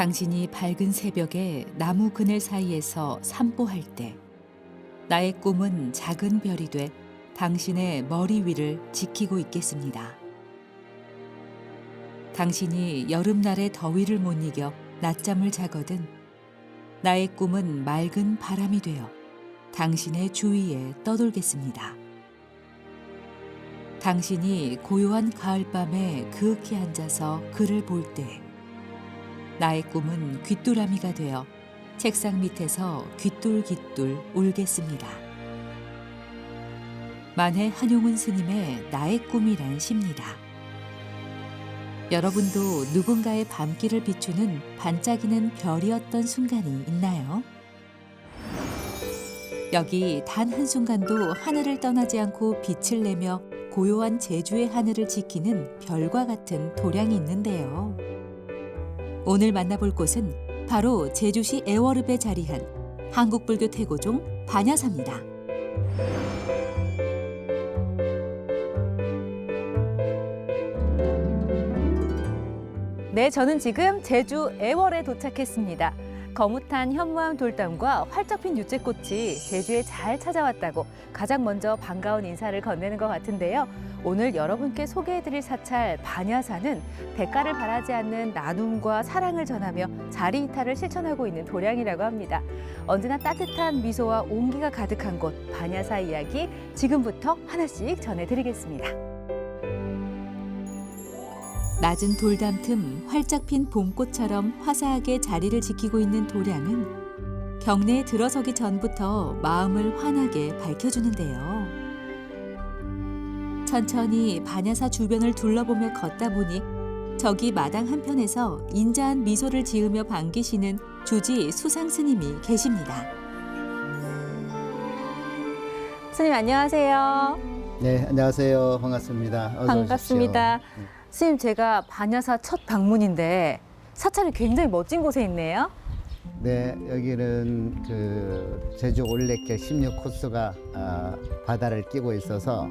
당신이 밝은 새벽에 나무 그늘 사이에서 산보할 때 나의 꿈은 작은 별이 돼 당신의 머리 위를 지키고 있겠습니다. 당신이 여름날의 더위를 못 이겨 낮잠을 자거든 나의 꿈은 맑은 바람이 되어 당신의 주위에 떠돌겠습니다. 당신이 고요한 가을밤에 그윽히 앉아서 글을 볼 때 나의 꿈은 귀뚜라미가 되어 책상 밑에서 귀뚤귀뚤 울겠습니다. 만해 한용운 스님의 나의 꿈이란 시입니다. 여러분도 누군가의 밤길을 비추는 반짝이는 별이었던 순간이 있나요? 여기 단 한순간도 하늘을 떠나지 않고 빛을 내며 고요한 제주의 하늘을 지키는 별과 같은 도량이 있는데요. 오늘 만나볼 곳은 바로 제주시 애월읍에 자리한 한국불교 태고종 반야사입니다. 네, 저는 지금 제주 애월에 도착했습니다. 거뭇한 현무암 돌담과 활짝 핀 유채꽃이 제주에 잘 찾아왔다고 가장 먼저 반가운 인사를 건네는 것 같은데요. 오늘 여러분께 소개해드릴 사찰 반야사는 대가를 바라지 않는 나눔과 사랑을 전하며 자리이탈을 실천하고 있는 도량이라고 합니다. 언제나 따뜻한 미소와 온기가 가득한 곳 반야사 이야기 지금부터 하나씩 전해드리겠습니다. 낮은 돌담 틈 활짝 핀 봄꽃처럼 화사하게 자리를 지키고 있는 도량은 경내에 들어서기 전부터 마음을 환하게 밝혀주는데요. 천천히 반야사 주변을 둘러보며 걷다 보니 저기 마당 한편에서 인자한 미소를 지으며 반기시는 주지 수상 스님이 계십니다. 스님 안녕하세요. 네, 안녕하세요. 반갑습니다. 어서 반갑습니다. 오십시오. 스님 제가 반야사 첫 방문인데 사찰이 굉장히 멋진 곳에 있네요. 네, 여기는 그 제주 올레길 16코스가 바다를 끼고 있어서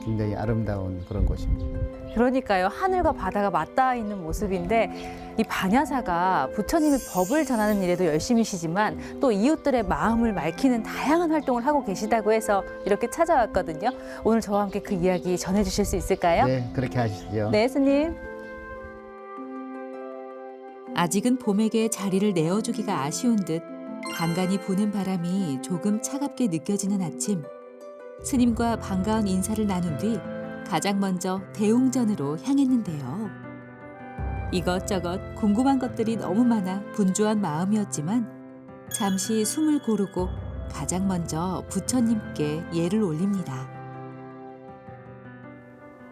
굉장히 아름다운 그런 곳입니다. 그러니까요. 하늘과 바다가 맞닿아 있는 모습인데 이 반야사가 부처님의 법을 전하는 일에도 열심히시지만 또 이웃들의 마음을 맑히는 다양한 활동을 하고 계시다고 해서 이렇게 찾아왔거든요. 오늘 저와 함께 그 이야기 전해주실 수 있을까요? 네, 그렇게 하시죠. 네, 스님. 아직은 봄에게 자리를 내어주기가 아쉬운 듯 간간히 부는 바람이 조금 차갑게 느껴지는 아침. 스님과 반가운 인사를 나눈 뒤 가장 먼저 대웅전으로 향했는데요. 이것저것 궁금한 것들이 너무 많아 분주한 마음이었지만 잠시 숨을 고르고 가장 먼저 부처님께 예를 올립니다.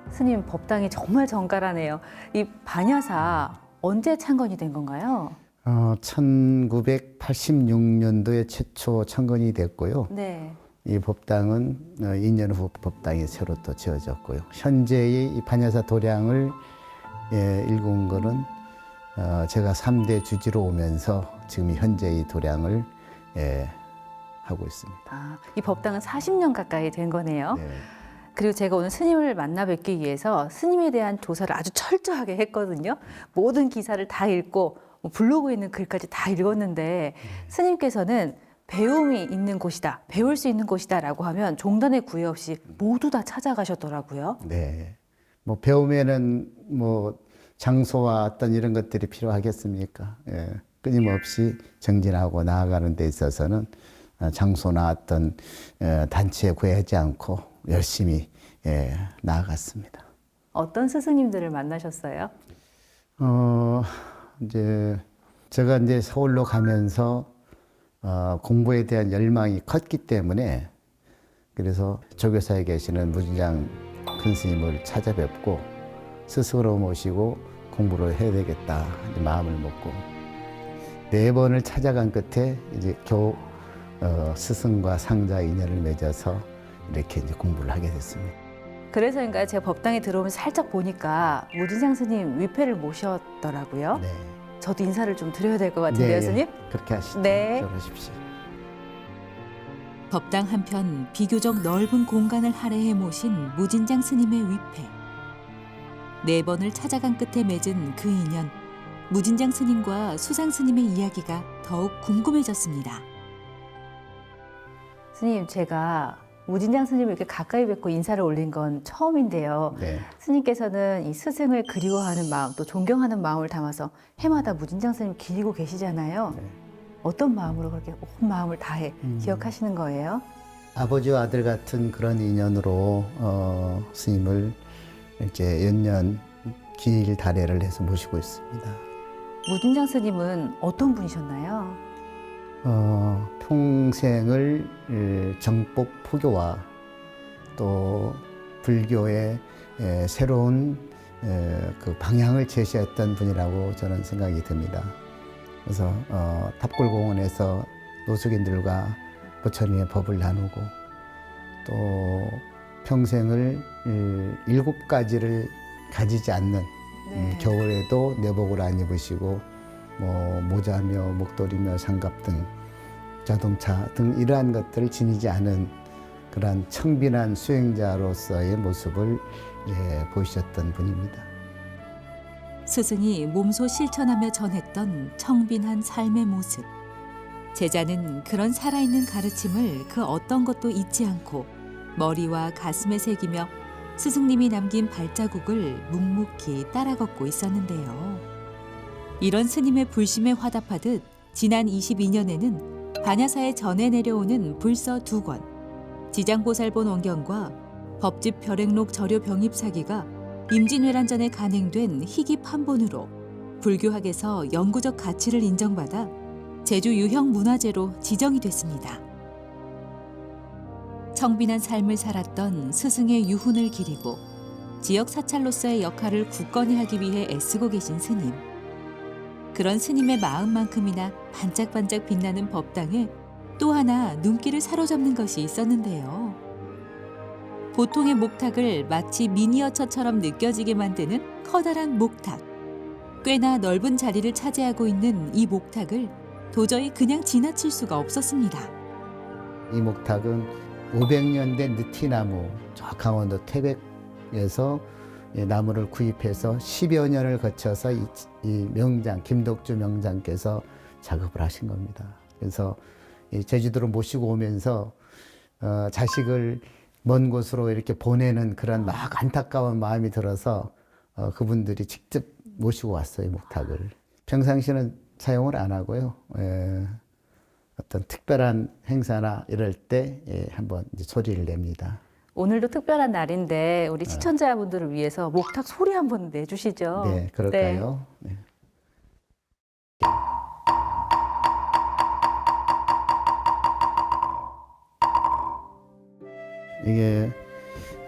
스님 법당이 정말 정갈하네요. 이 반야사 언제 창건이 된 건가요? 1986년도에 최초 창건이 됐고요. 네. 이 법당은 2년 후 법당이 새로 또 지어졌고요. 현재의 이 반야사 도량을 일군 거는 제가 3대 주지로 오면서 지금 현재 이 도량을 하고 있습니다. 아, 이 법당은 40년 가까이 된 거네요. 네. 그리고 제가 오늘 스님을 만나 뵙기 위해서 스님에 대한 조사를 아주 철저하게 했거든요. 모든 기사를 다 읽고 블로그에 있는 글까지 다 읽었는데 스님께서는 배움이 있는 곳이다, 배울 수 있는 곳이다라고 하면 종단의 구애 없이 모두 다 찾아가셨더라고요. 네. 뭐 배움에는 뭐 장소와 어떤 이런 것들이 필요하겠습니까? 끊임없이 정진하고 나아가는 데 있어서는 장소나 어떤 단체에 구애하지 않고 열심히 나아갔습니다. 어떤 스승님들을 만나셨어요? 이제 제가 이제 서울로 가면서 공부에 대한 열망이 컸기 때문에 그래서 조교사에 계시는 무진장 큰 스님을 찾아뵙고 스승으로 모시고 공부를 해야 되겠다 마음을 먹고 4번을 찾아간 끝에 이제 겨우 스승과 상자 인연을 맺어서 이렇게 이제 공부를 하게 됐습니다. 그래서인가요? 제가 법당에 들어오면서 살짝 보니까 무진장 스님 위패를 모셨더라고요. 네. 저도 인사를 좀 드려야 될 것 같은데요, 네, 스님? 그렇게 하시죠. 네. 그러십시오. 법당 한편 비교적 넓은 공간을 할애해 모신 무진장 스님의 위패. 4번을 찾아간 끝에 맺은 그 인연. 무진장 스님과 수상 스님의 이야기가 더욱 궁금해졌습니다. 스님, 제가 무진장 스님을 이렇게 가까이 뵙고 인사를 올린 건 처음인데요. 네. 스님께서는 이 스승을 그리워하는 마음, 또 존경하는 마음을 담아서 해마다 무진장 스님 기리고 계시잖아요. 네. 어떤 마음으로 그렇게 온 마음을 다해 기억하시는 거예요? 아버지와 아들 같은 그런 인연으로 스님을 이제 연년 기일 달회를 해서 모시고 있습니다. 무진장 스님은 어떤 분이셨나요? 평생을 정법 포교와 또 불교의 새로운 그 방향을 제시했던 분이라고 저는 생각이 듭니다. 그래서 탑골공원에서 노숙인들과 부처님의 법을 나누고 또 평생을 7가지를 가지지 않는 겨울에도 내복을 안 입으시고 뭐 모자며 목도리며 장갑 등 자동차 등 이러한 것들을 지니지 않은 그러한 청빈한 수행자로서의 모습을 보이셨던 분입니다. 스승이 몸소 실천하며 전했던 청빈한 삶의 모습. 제자는 그런 살아있는 가르침을 그 어떤 것도 잊지 않고 머리와 가슴에 새기며 스승님이 남긴 발자국을 묵묵히 따라 걷고 있었는데요. 이런 스님의 불심에 화답하듯 지난 22년에는 반야사에 전해 내려오는 불서 2권, 지장보살본 원경과 법집 별행록 저료 병입 사기가 임진왜란전에 간행된 희귀 판본으로 불교학에서 영구적 가치를 인정받아 제주 유형 문화재로 지정이 됐습니다. 청빈한 삶을 살았던 스승의 유훈을 기리고 지역 사찰로서의 역할을 굳건히 하기 위해 애쓰고 계신 스님. 그런 스님의 마음만큼이나 반짝반짝 빛나는 법당에 또 하나 눈길을 사로잡는 것이 있었는데요. 보통의 목탁을 마치 미니어처처럼 느껴지게 만드는 커다란 목탁. 꽤나 넓은 자리를 차지하고 있는 이 목탁을 도저히 그냥 지나칠 수가 없었습니다. 이 목탁은 500년 된 느티나무, 저 강원도 태백에서 나무를 구입해서 10여 년을 거쳐서 이 명장, 김덕주 명장께서 작업을 하신 겁니다. 그래서 제주도로 모시고 오면서 자식을 먼 곳으로 이렇게 보내는 그런 막 안타까운 마음이 들어서 그분들이 직접 모시고 왔어요, 목탁을. 평상시는 사용을 안 하고요. 어떤 특별한 행사나 이럴 때 한번 이제 소리를 냅니다. 오늘도 특별한 날인데 우리 시청자분들을 위해서 목탁 소리 한번 내주시죠. 네, 그럴까요? 네. 이게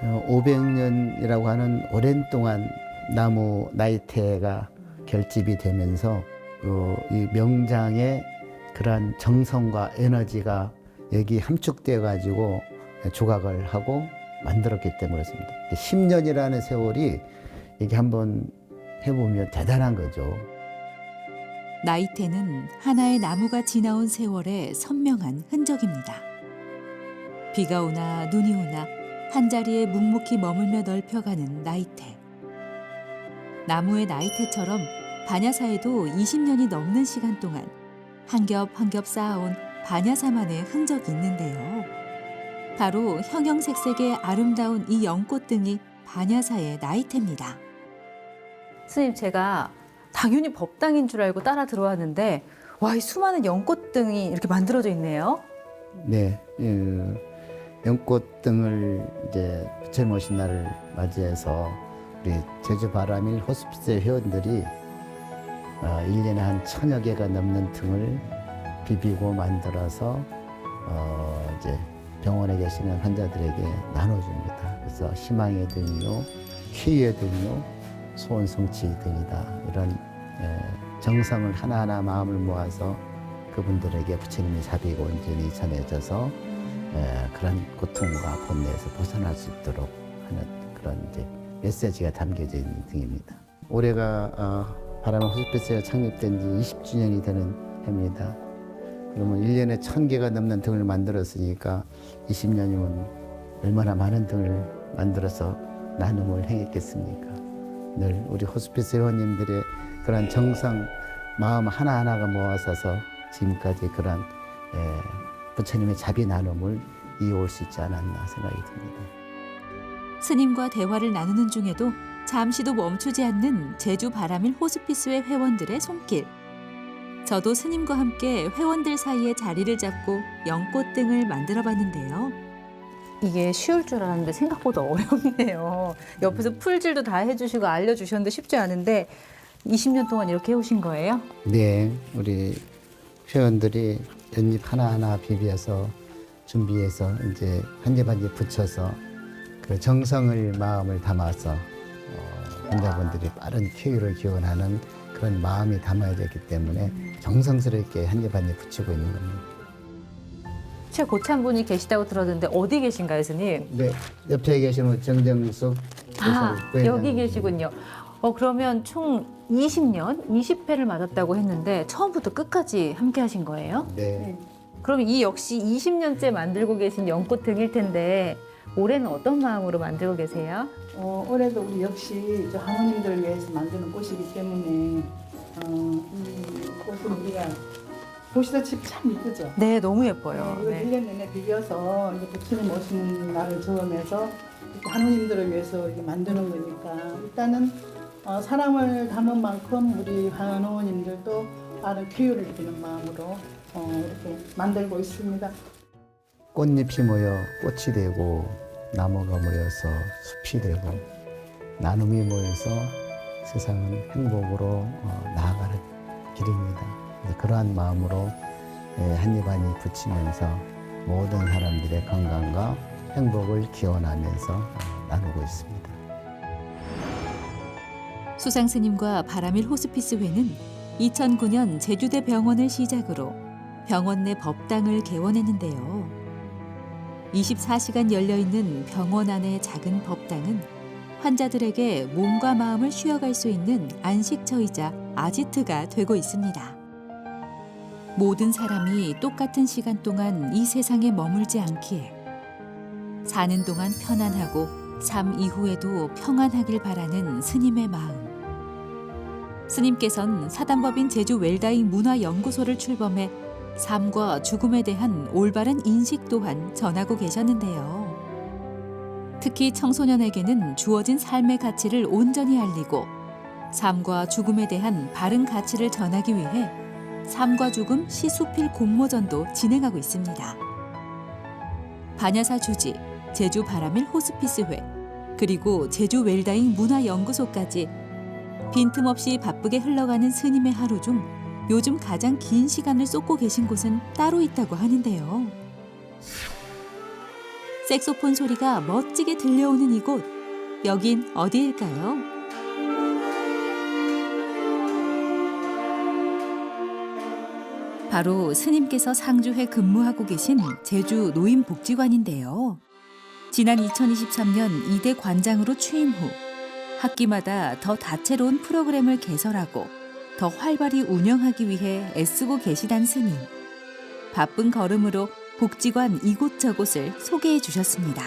500년이라고 하는 오랜 동안 나무 나이테가 결집이 되면서 이 명장의 그러한 정성과 에너지가 여기 함축되어 가지고 조각을 하고 만들었기 때문에 그렇습니다. 10년이라는 세월이 이게 한번 해보면 대단한 거죠. 나이테는 하나의 나무가 지나온 세월의 선명한 흔적입니다. 비가 오나 눈이 오나 한자리에 묵묵히 머물며 넓혀가는 나이테. 나무의 나이테처럼 반야사에도 20년이 넘는 시간 동안 한 겹 한 겹 쌓아온 반야사만의 흔적이 있는데요. 바로 형형색색의 아름다운 이 연꽃등이 반야사의 나이테입니다. 스님, 제가 당연히 법당인 줄 알고 따라 들어왔는데 와, 이 수많은 연꽃등이 이렇게 만들어져 있네요. 네, 연꽃등을 이제 부처님 오신 날을 맞이해서 우리 제주 바람일 호스피스 회원들이 1년에 한 1000여 개가 넘는 등을 비비고 만들어서 이제 병원에 계시는 환자들에게 나눠줍니다. 그래서 희망의 등이요, 쾌유의 등이요, 소원 성취 등이다. 이런 정성을 하나하나 마음을 모아서 그분들에게 부처님의 자비가 온전히 전해져서 그런 고통과 번뇌에서 벗어날 수 있도록 하는 그런 이제 메시지가 담겨져 있는 등입니다. 올해가 바람의 호스피스가 창립된 지 20주년이 되는 해입니다. 그러면 1년에 1000개가 넘는 등을 만들었으니까 20년이면 얼마나 많은 등을 만들어서 나눔을 행했겠습니까? 늘 우리 호스피스 회원님들의 그런 정성, 마음 하나하나가 모아서서 지금까지 그런 부처님의 자비 나눔을 이어올 수 있지 않았나 생각이 듭니다. 스님과 대화를 나누는 중에도 잠시도 멈추지 않는 제주 바라밀 호스피스회 회원들의 손길. 저도 스님과 함께 회원들 사이에 자리를 잡고 연꽃 등을 만들어 봤는데요. 이게 쉬울 줄 알았는데 생각보다 어렵네요. 옆에서 풀질도 다 해주시고 알려주셨는데 쉽지 않은데 20년 동안 이렇게 해오신 거예요? 네, 우리 회원들이 연잎 하나하나 비벼서 준비해서 이제 한 입 한 입 붙여서 그 정성을 마음을 담아서 환자분들이 빠른 쾌유를 기원하는 그런 마음이 담아야 되기 때문에 정성스럽게 한 입 한 입 붙이고 있는 겁니다. 최고참 분이 계시다고 들었는데 어디 계신가요, 스님? 네, 옆에 계시는 정정숙 여기 계시군요. 그러면 총 20년, 20회를 맞았다고 했는데 처음부터 끝까지 함께 하신 거예요? 네. 그럼 이 역시 20년째 만들고 계신 연꽃 등일 텐데 올해는 어떤 마음으로 만들고 계세요? 올해도 우리 역시 저 하모님들을 위해서 만드는 꽃이기 때문에 이 꽃은 우리가 보시다시피 참 이쁘죠? 네, 너무 예뻐요. 이거 1년 내내 비벼서 이제 부처님 오시는 날을 저음해서 이렇게 하모님들을 위해서 이렇게 만드는 거니까 일단은 사랑을 담은 만큼 우리 하모님들도 빠른 쾌유를 느끼는 마음으로 이렇게 만들고 있습니다. 꽃잎이 모여 꽃이 되고 나무가 모여서 숲이 되고 나눔이 모여서 세상은 행복으로 나아가는 길입니다. 그러한 마음으로 한 입 한 입 붙이면서 모든 사람들의 건강과 행복을 기원하면서 나누고 있습니다. 수상 스님과 바라밀 호스피스회는 2009년 제주대 병원을 시작으로 병원 내 법당을 개원했는데요. 24시간 열려있는 병원 안의 작은 법당은 환자들에게 몸과 마음을 쉬어갈 수 있는 안식처이자 아지트가 되고 있습니다. 모든 사람이 똑같은 시간 동안 이 세상에 머물지 않기에 사는 동안 편안하고 삶 이후에도 평안하길 바라는 스님의 마음. 스님께서는 사단법인 제주 웰다잉 문화연구소를 출범해 삶과 죽음에 대한 올바른 인식 또한 전하고 계셨는데요. 특히 청소년에게는 주어진 삶의 가치를 온전히 알리고 삶과 죽음에 대한 바른 가치를 전하기 위해 삶과 죽음 시수필 공모전도 진행하고 있습니다. 반야사 주지, 제주 바라밀 호스피스회, 그리고 제주 웰다잉 문화연구소까지 빈틈없이 바쁘게 흘러가는 스님의 하루 중 요즘 가장 긴 시간을 쏟고 계신 곳은 따로 있다고 하는데요. 색소폰 소리가 멋지게 들려오는 이곳, 여긴 어디일까요? 바로 스님께서 상주에 근무하고 계신 제주 노인복지관인데요. 지난 2023년 2대 관장으로 취임 후 학기마다 더 다채로운 프로그램을 개설하고 더 활발히 운영하기 위해 애쓰고 계시단 스님. 바쁜 걸음으로 복지관 이곳저곳을 소개해 주셨습니다.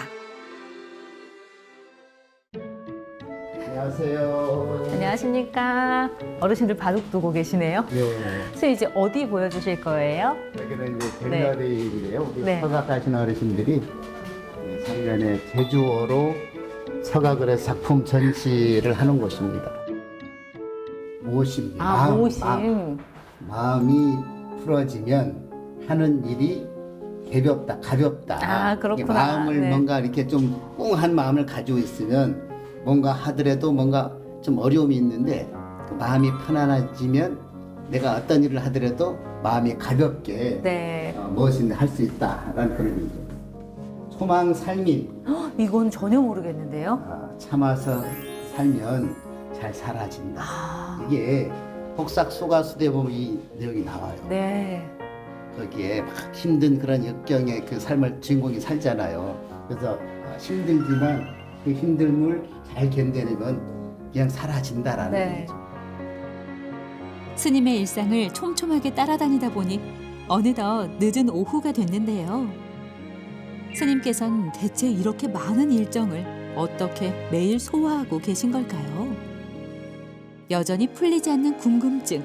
안녕하세요. 안녕하십니까. 어르신들 바둑 두고 계시네요. 네. 선생님 이제 어디 보여주실 거예요? 여기는 이제 갤러리인데요. 우리 네. 서각하신 어르신들이 작년에 제주어로 서각을 해서 작품 전시를 하는 곳입니다. 모심. 모심. 마음이 풀어지면 하는 일이 가볍다. 그렇구나. 이게 마음을 네. 뭔가 이렇게 좀 꽁한 마음을 가지고 있으면 뭔가 하더라도 뭔가 좀 어려움이 있는데 그 마음이 편안해지면 내가 어떤 일을 하더라도 마음이 가볍게 네. 무엇이든 할 수 있다라는 그런 의미죠. 소망 살민. 이건 전혀 모르겠는데요. 참아서 살면 잘 사라진다. 이게 복삭 소가수대 보면 이 내용이 나와요. 네. 거기에 막 힘든 그런 역경의 그 삶을 주인공이 살잖아요. 그래서 힘들지만 그 힘듦을 잘 견뎌내면 그냥 사라진다라는 네. 거죠. 스님의 일상을 촘촘하게 따라다니다 보니 어느덧 늦은 오후가 됐는데요. 스님께서는 대체 이렇게 많은 일정을 어떻게 매일 소화하고 계신 걸까요? 여전히 풀리지 않는 궁금증.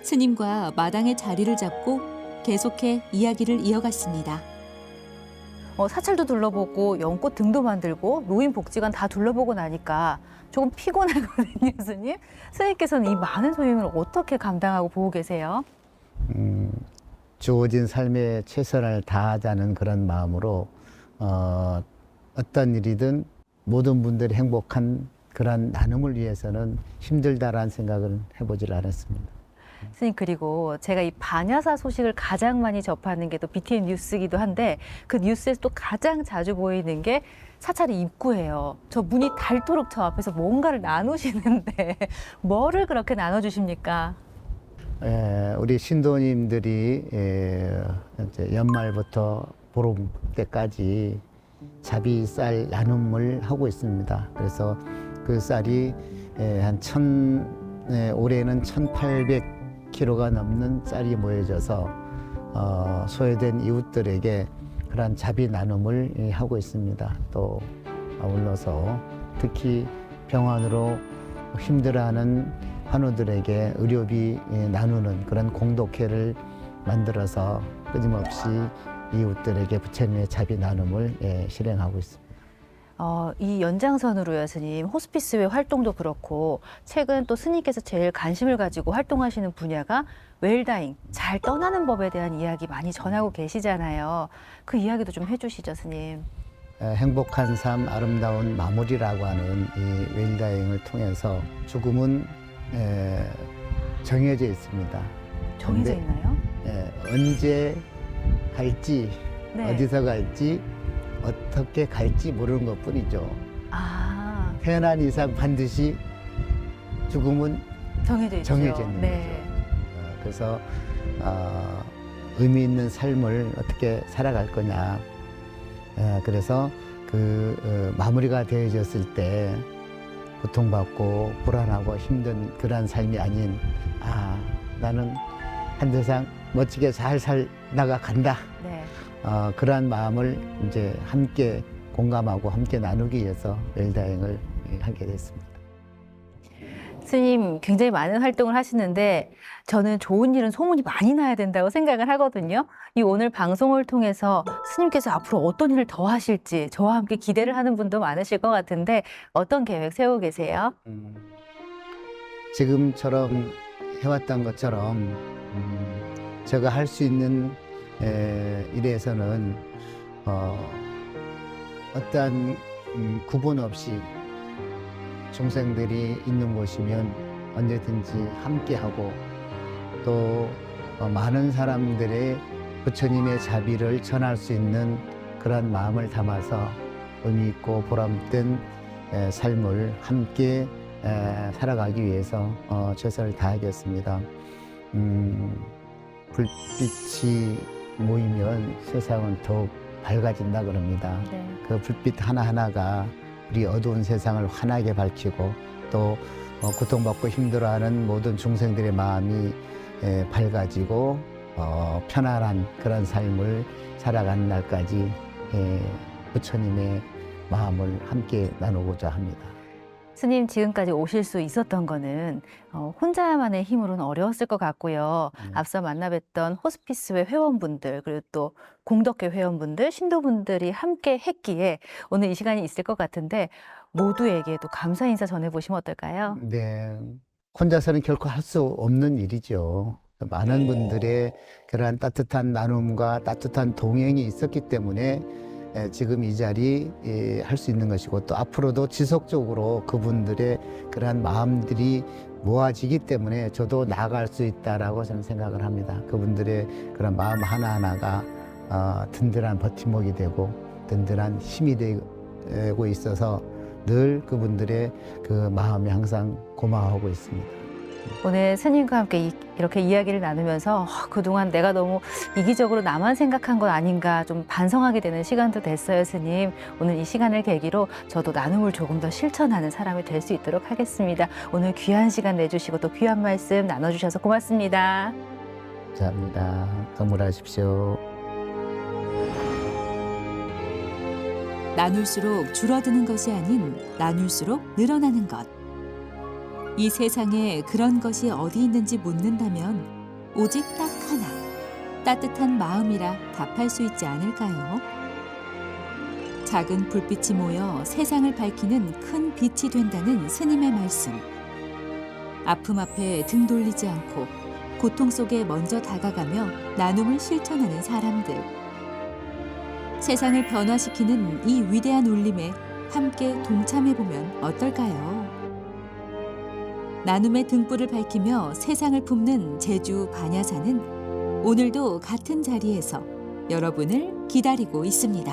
스님과 마당에 자리를 잡고 계속해 이야기를 이어갔습니다. 사찰도 둘러보고 연꽃 등도 만들고 노인복지관 다 둘러보고 나니까 조금 피곤하거든요, 스님. 스님께서는 이 많은 소임을 어떻게 감당하고 보고 계세요? 주어진 삶에 최선을 다하자는 그런 마음으로 어떤 일이든 모든 분들이 행복한 그런 나눔을 위해서는 힘들다라는 생각을 해보질 않았습니다. 스님, 그리고 제가 이 반야사 소식을 가장 많이 접하는 게 또 BTN 뉴스이기도 한데 그 뉴스에서 또 가장 자주 보이는 게 사찰의 입구예요. 저 문이 닳도록 저 앞에서 뭔가를 나누시는데 뭐를 그렇게 나눠주십니까? 우리 신도님들이 이제 연말부터 보름 때까지 자비쌀 나눔을 하고 있습니다. 그래서 그 쌀이 올해는 1,800kg가 넘는 쌀이 모여져서 소외된 이웃들에게 그런 자비 나눔을 하고 있습니다. 또 아울러서 특히 병원으로 힘들어하는 환우들에게 의료비 나누는 그런 공독회를 만들어서 끊임없이 이웃들에게 부처님의 자비 나눔을 실행하고 있습니다. 이 연장선으로요, 스님. 호스피스회 활동도 그렇고 최근 또 스님께서 제일 관심을 가지고 활동하시는 분야가 웰다잉, 잘 떠나는 법에 대한 이야기 많이 전하고 계시잖아요. 그 이야기도 좀 해주시죠, 스님. 행복한 삶, 아름다운 마무리라고 하는 이 웰다잉을 통해서 죽음은 정해져 있습니다. 정해져 근데, 있나요? 언제 갈지, 네. 어디서 갈지, 어떻게 갈지 모르는 것 뿐이죠. 아, 태어난 이상 반드시 죽음은 정해져 있죠. 정해져 있는 네. 거죠. 그래서 의미 있는 삶을 어떻게 살아갈 거냐. 그래서 마무리가 되어졌을 때 고통받고 불안하고 힘든 그러한 삶이 아닌 나는 한 세상 멋지게 잘 살다가 간다. 네. 그러한 마음을 이제 함께 공감하고 함께 나누기 위해서 웰다잉을 하게 됐습니다. 스님 굉장히 많은 활동을 하시는데 저는 좋은 일은 소문이 많이 나야 된다고 생각을 하거든요. 이 오늘 방송을 통해서 스님께서 앞으로 어떤 일을 더 하실지 저와 함께 기대를 하는 분도 많으실 것 같은데 어떤 계획 세우고 계세요? 지금처럼 해왔던 것처럼 제가 할 수 있는 일에서는 어떠한 구분 없이 중생들이 있는 곳이면 언제든지 함께하고 또 많은 사람들의 부처님의 자비를 전할 수 있는 그런 마음을 담아서 의미 있고 보람된 삶을 함께 살아가기 위해서 최선을 다하겠습니다. 불빛이 모이면 세상은 더욱 밝아진다 그럽니다. 네. 그 불빛 하나하나가 우리 어두운 세상을 환하게 밝히고 또 고통받고 힘들어하는 모든 중생들의 마음이 밝아지고 편안한 그런 삶을 살아가는 날까지 부처님의 마음을 함께 나누고자 합니다. 스님 지금까지 오실 수 있었던 거는 혼자만의 힘으로는 어려웠을 것 같고요. 앞서 만나뵀던 호스피스회 회원분들 그리고 또 공덕회 회원분들, 신도분들이 함께 했기에 오늘 이 시간이 있을 것 같은데 모두에게도 감사 인사 전해보시면 어떨까요? 네, 혼자서는 결코 할 수 없는 일이죠. 많은 분들의 그러한 따뜻한 나눔과 따뜻한 동행이 있었기 때문에 지금 이 자리 할 수 있는 것이고 또 앞으로도 지속적으로 그분들의 그러한 마음들이 모아지기 때문에 저도 나아갈 수 있다라고 저는 생각을 합니다. 그분들의 그런 마음 하나하나가 든든한 버팀목이 되고 든든한 힘이 되고 있어서 늘 그분들의 그 마음에 항상 고마워하고 있습니다. 오늘 스님과 함께 이렇게 이야기를 나누면서 그동안 내가 너무 이기적으로 나만 생각한 건 아닌가 좀 반성하게 되는 시간도 됐어요, 스님. 오늘 이 시간을 계기로 저도 나눔을 조금 더 실천하는 사람이 될 수 있도록 하겠습니다. 오늘 귀한 시간 내주시고 또 귀한 말씀 나눠주셔서 고맙습니다. 감사합니다. 선물하십시오. 나눌수록 줄어드는 것이 아닌 나눌수록 늘어나는 것. 이 세상에 그런 것이 어디 있는지 묻는다면 오직 딱 하나. 따뜻한 마음이라 답할 수 있지 않을까요? 작은 불빛이 모여 세상을 밝히는 큰 빛이 된다는 스님의 말씀. 아픔 앞에 등 돌리지 않고 고통 속에 먼저 다가가며 나눔을 실천하는 사람들. 세상을 변화시키는 이 위대한 울림에 함께 동참해보면 어떨까요? 나눔의 등불을 밝히며 세상을 품는 제주 반야사는 오늘도 같은 자리에서 여러분을 기다리고 있습니다.